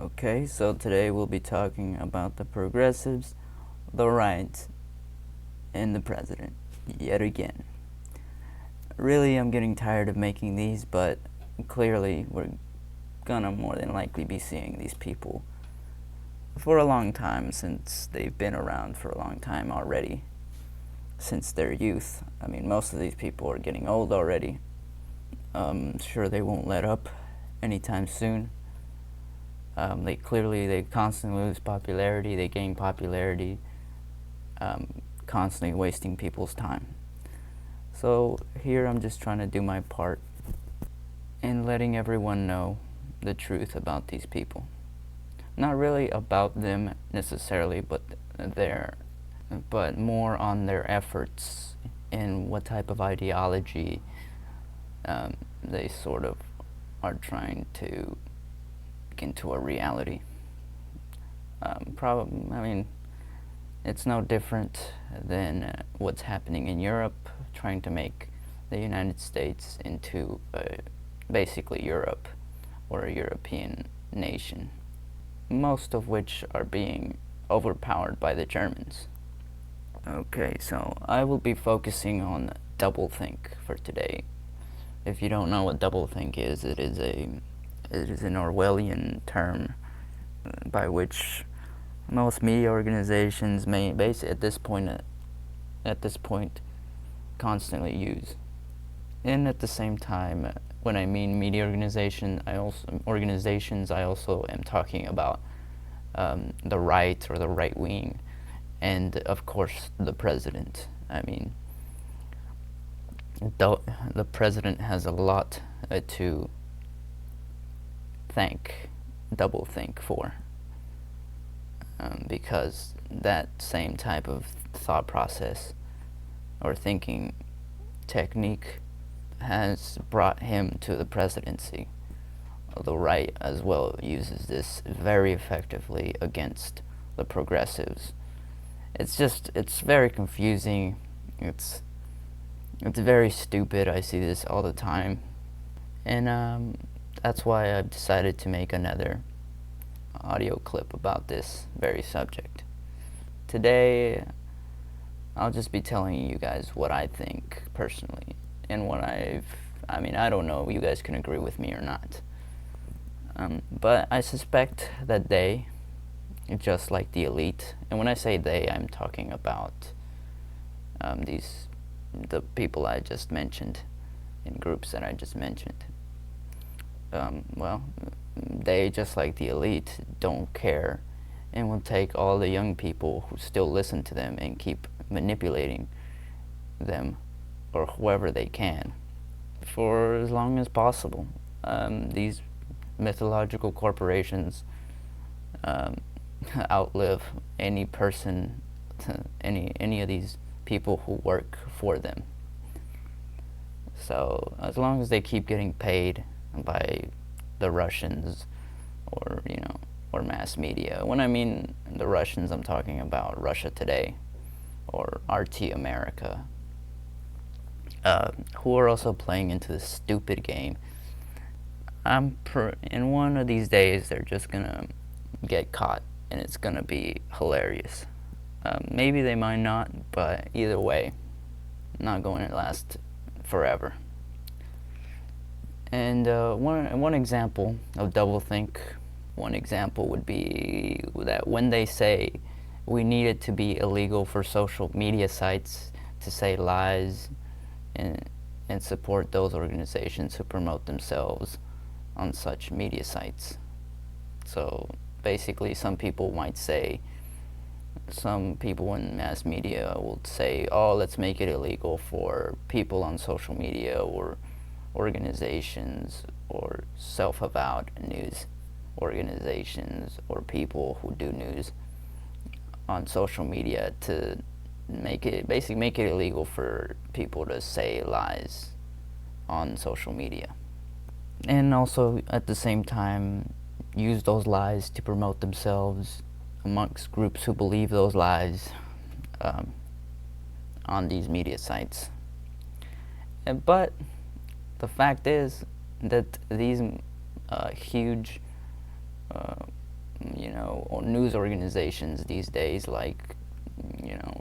Okay, so today we'll be talking about the progressives, the right, and the president, yet again. Really, I'm getting tired of making these, but clearly we're gonna more than likely be seeing these people for a long time, since they've been around for a long time already, since their youth. I mean, most of these people are getting old already. Sure, they won't let up anytime soon. They constantly lose popularity, they gain popularity, constantly wasting people's time. So here I'm just trying to do my part in letting everyone know the truth about these people. Not really about them necessarily, but more on their efforts and what type of ideology they sort of are trying to into a reality. It's no different than what's happening in Europe, trying to make the United States into basically Europe, or a European nation, most of which are being overpowered by the Germans. Okay, so I will be focusing on doublethink for today. If you don't know what doublethink is, it is an Orwellian term by which most media organizations may at this point constantly use. And at the same time, when I mean media I also am talking about the right, or the right wing, and of course the president. I mean, the president has a lot to thank doublethink for, because that same type of thought process or thinking technique has brought him to the presidency. The right as well uses this very effectively against the progressives. It's very confusing. It's very stupid. I see this all the time, and that's why I've decided to make another audio clip about this very subject. Today, I'll just be telling you guys what I think personally, and I don't know if you guys can agree with me or not. But I suspect that they, just like the elite, and when I say they, I'm talking about the people I just mentioned, in groups that I just mentioned. They, just like the elite, don't care and will take all the young people who still listen to them and keep manipulating them, or whoever they can, for as long as possible. These mythological corporations outlive any person, any of these people who work for them. So as long as they keep getting paid by the Russians, or mass media. When I mean the Russians, I'm talking about Russia Today or RT America, who are also playing into this stupid game. In one of these days, they're just gonna get caught, and it's gonna be hilarious. Maybe they might not, but either way, not going to last forever. And one example of doublethink, one example would be that when they say we need it to be illegal for social media sites to say lies and support those organizations who promote themselves on such media sites. So basically, some people in mass media will say, oh, let's make it illegal for people on social media, or organizations, or self-avowed news organizations, or people who do news on social media, to make it illegal for people to say lies on social media, and also at the same time use those lies to promote themselves amongst groups who believe those lies on these media sites. But the fact is that these huge or news organizations these days, like,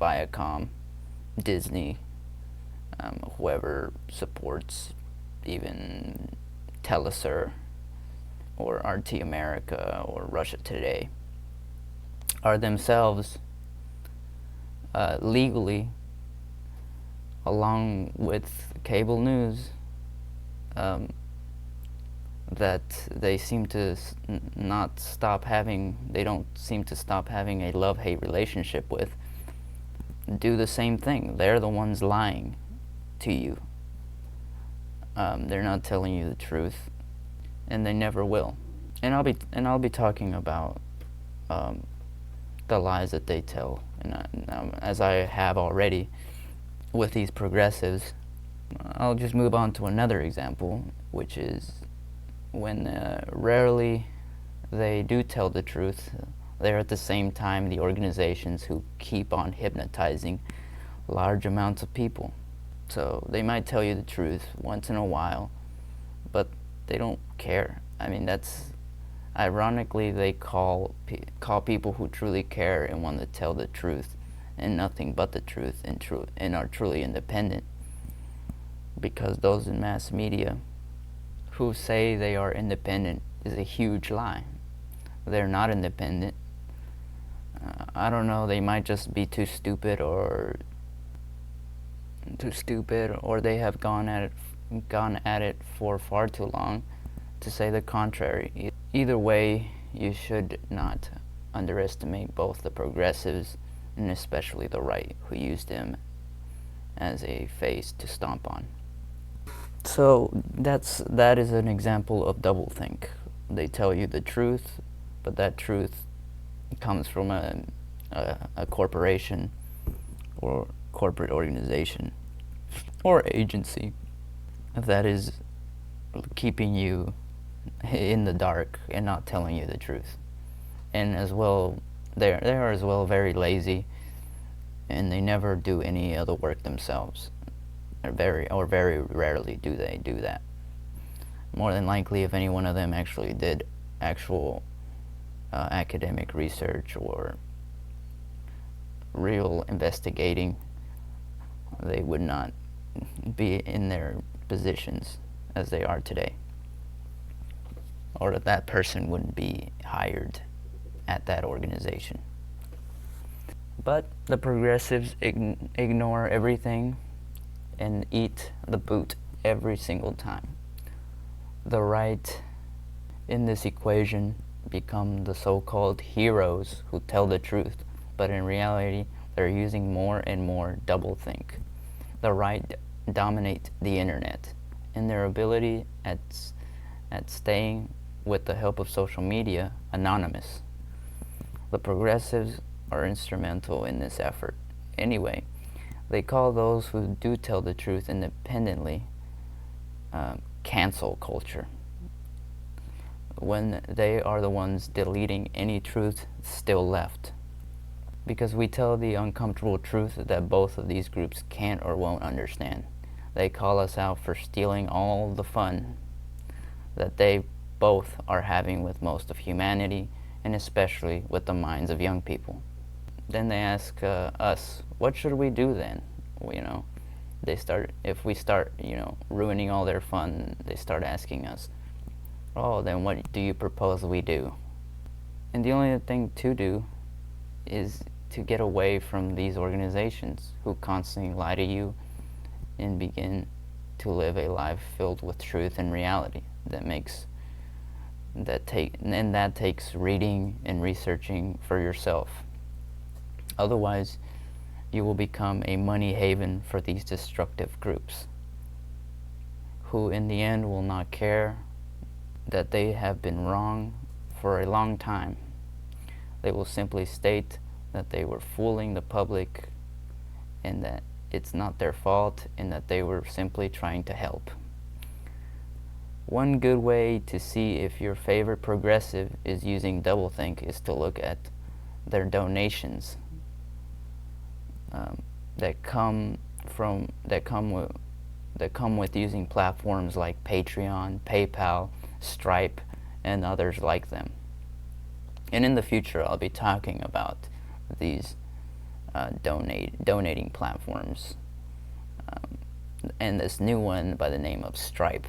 Viacom, Disney, whoever supports even Telesur or RT America or Russia Today, are themselves legally, along with cable news, that they seem to not stop having, they don't seem to stop having a love-hate relationship with, do the same thing. They're the ones lying to you. They're not telling you the truth, and they never will. And I'll be talking about the lies that they tell, and as I have already with these progressives. I'll just move on to another example, which is when rarely they do tell the truth, they're at the same time the organizations who keep on hypnotizing large amounts of people. So they might tell you the truth once in a while, but they don't care. I mean, that's ironically, they call people who truly care and want to tell the truth and nothing but the truth, and are truly independent, because those in mass media who say they are independent is a huge lie. They're not independent. I don't know, they might just be too stupid, or they have gone at it for far too long to say the contrary. Either way, you should not underestimate both the progressives and especially the right, who use them as a face to stomp on. So that is an example of doublethink. They tell you the truth, but that truth comes from a corporation or corporate organization or agency that is keeping you in the dark and not telling you the truth. And as well, they are as well very lazy, and they never do any other work themselves. Very rarely do they do that. More than likely, if any one of them actually did actual academic research or real investigating, they would not be in their positions as they are today, or that person wouldn't be hired at that organization. But the progressives ignore everything and eat the boot every single time. The right in this equation become the so-called heroes who tell the truth, but in reality they're using more and more doublethink. The right dominate the internet, and their ability at staying, with the help of social media, anonymous. The progressives are instrumental in this effort. Anyway, they call those who do tell the truth independently cancel culture, when they are the ones deleting any truth still left. Because we tell the uncomfortable truth that both of these groups can't or won't understand. They call us out for stealing all the fun that they both are having with most of humanity, and especially with the minds of young people. Then they ask us, what should we do then? If we start, ruining all their fun, they start asking us, oh, then what do you propose we do? And the only thing to do is to get away from these organizations who constantly lie to you, and begin to live a life filled with truth and reality. That takes reading and researching for yourself. Otherwise, you will become a money haven for these destructive groups, who in the end will not care that they have been wrong for a long time. They will simply state that they were fooling the public, and that it's not their fault, and that they were simply trying to help. One good way to see if your favorite progressive is using doublethink is to look at their donations that come with using platforms like Patreon, PayPal, Stripe, and others like them. And in the future, I'll be talking about these donating platforms, and this new one by the name of Stripe.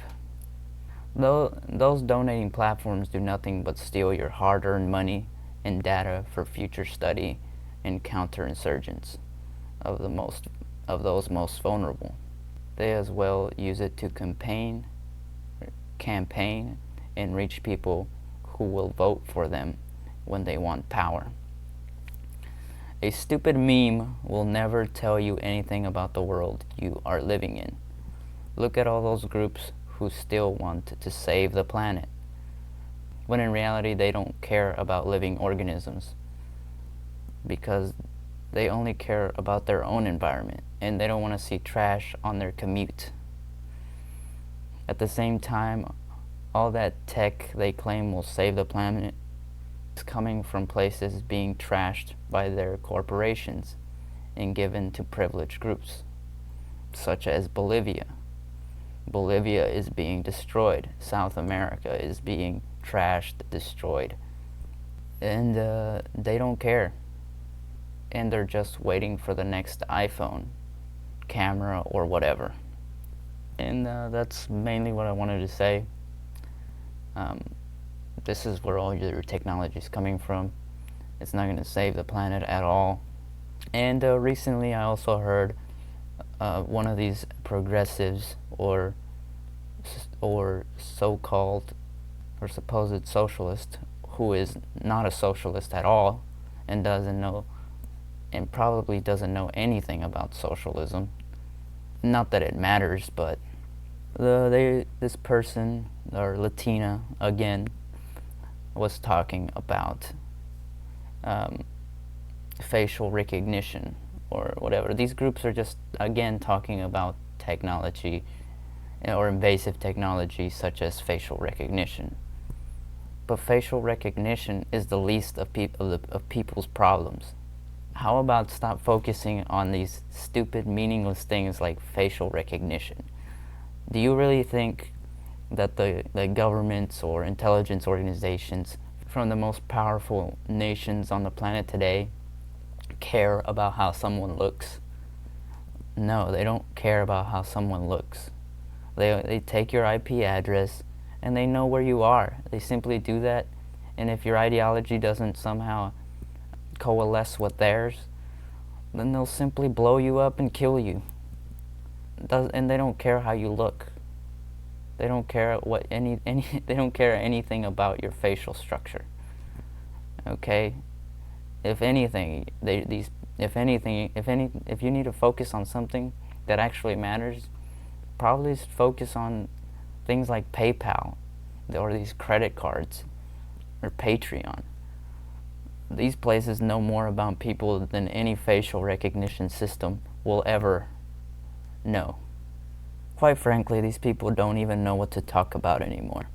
Though those donating platforms do nothing but steal your hard-earned money and data for future study and counterinsurgents of those most vulnerable. They as well use it to campaign and reach people who will vote for them when they want power. A stupid meme will never tell you anything about the world you are living in. Look at all those groups who still want to save the planet, when in reality they don't care about living organisms, because they only care about their own environment and they don't want to see trash on their commute. At the same time, all that tech they claim will save the planet is coming from places being trashed by their corporations and given to privileged groups, such as Bolivia. Bolivia is being destroyed. South America is being trashed, destroyed. And they don't care. And they're just waiting for the next iPhone, camera, or whatever. And that's mainly what I wanted to say. This is where all your technology is coming from. It's not going to save the planet at all. And recently I also heard one of these progressives or so-called or supposed socialist, who is not a socialist at all and probably doesn't know anything about socialism. Not that it matters, but this person, or Latina again, was talking about facial recognition or whatever. These groups are just, again, talking about technology or invasive technology such as facial recognition. But facial recognition is the least of people's problems. How about stop focusing on these stupid, meaningless things like facial recognition? Do you really think that the governments or intelligence organizations from the most powerful nations on the planet today care about how someone looks? No, they don't care about how someone looks. They take your IP address and they know where you are. They simply do that, and if your ideology doesn't somehow coalesce with theirs, then they'll simply blow you up and kill you. And they don't care how you look. They don't care they don't care anything about your facial structure. Okay? If anything, if you need to focus on something that actually matters, probably focus on things like PayPal or these credit cards or Patreon. These places know more about people than any facial recognition system will ever know. Quite frankly, these people don't even know what to talk about anymore.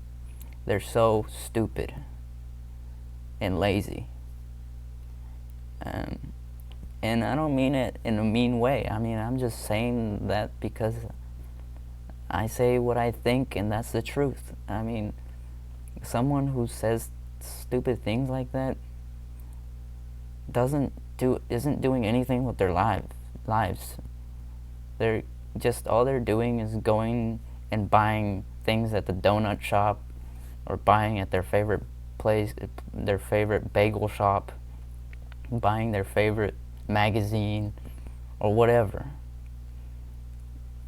They're so stupid and lazy. And I don't mean it in a mean way. I mean, I'm just saying that because I say what I think, and that's the truth. I mean, someone who says stupid things like that isn't doing anything with their lives. They're just, all they're doing is going and buying things at the donut shop, or buying at their favorite place, their favorite bagel shop, buying their favorite magazine or whatever.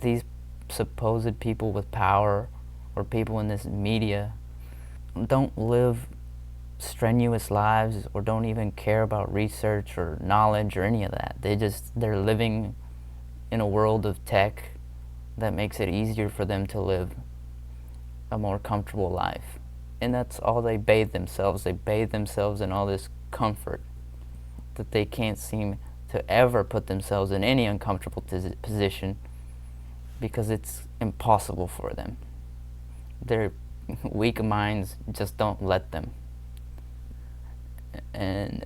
These supposed people with power or people in this media don't live strenuous lives or don't even care about research or knowledge or any of that. They're living in a world of tech that makes it easier for them to live a more comfortable life. And that's all they bathe themselves. They bathe themselves in all this comfort that they can't seem to ever put themselves in any uncomfortable position, because it's impossible for them. Their weak minds just don't let them. And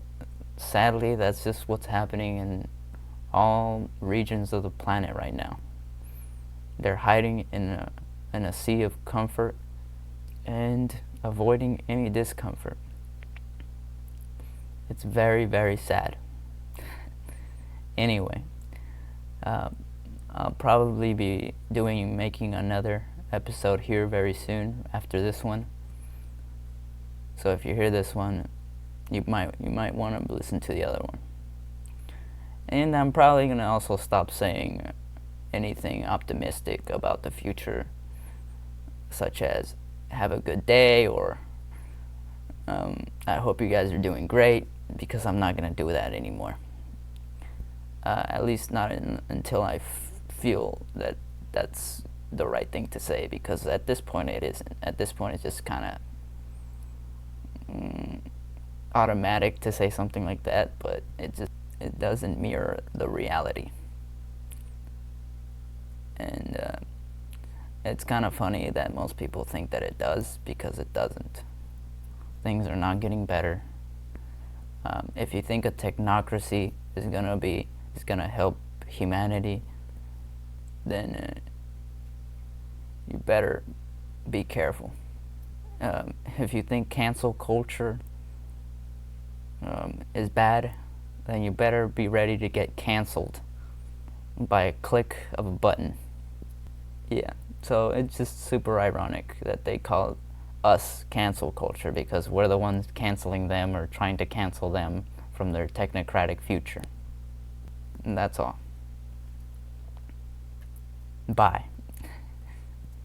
sadly, that's just what's happening in all regions of the planet right now. They're hiding in a sea of comfort and avoiding any discomfort. It's very, very sad. Anyway, I'll probably be making another episode here very soon after this one. So if you hear this one, you might want to listen to the other one. And I'm probably gonna also stop saying anything optimistic about the future, such as have a good day or I hope you guys are doing great, because I'm not gonna do that anymore. At least not until I feel that that's the right thing to say, because at this point it isn't. At this point it's just kind of automatic to say something like that, but it doesn't mirror the reality. And it's kind of funny that most people think that it does, because it doesn't. Things are not getting better. If you think a technocracy is gonna help humanity, then you better be careful. If you think cancel culture is bad, then you better be ready to get canceled by a click of a button. Yeah, so it's just super ironic that they call us cancel culture, because we're the ones canceling them or trying to cancel them from their technocratic future. And that's all. Bye.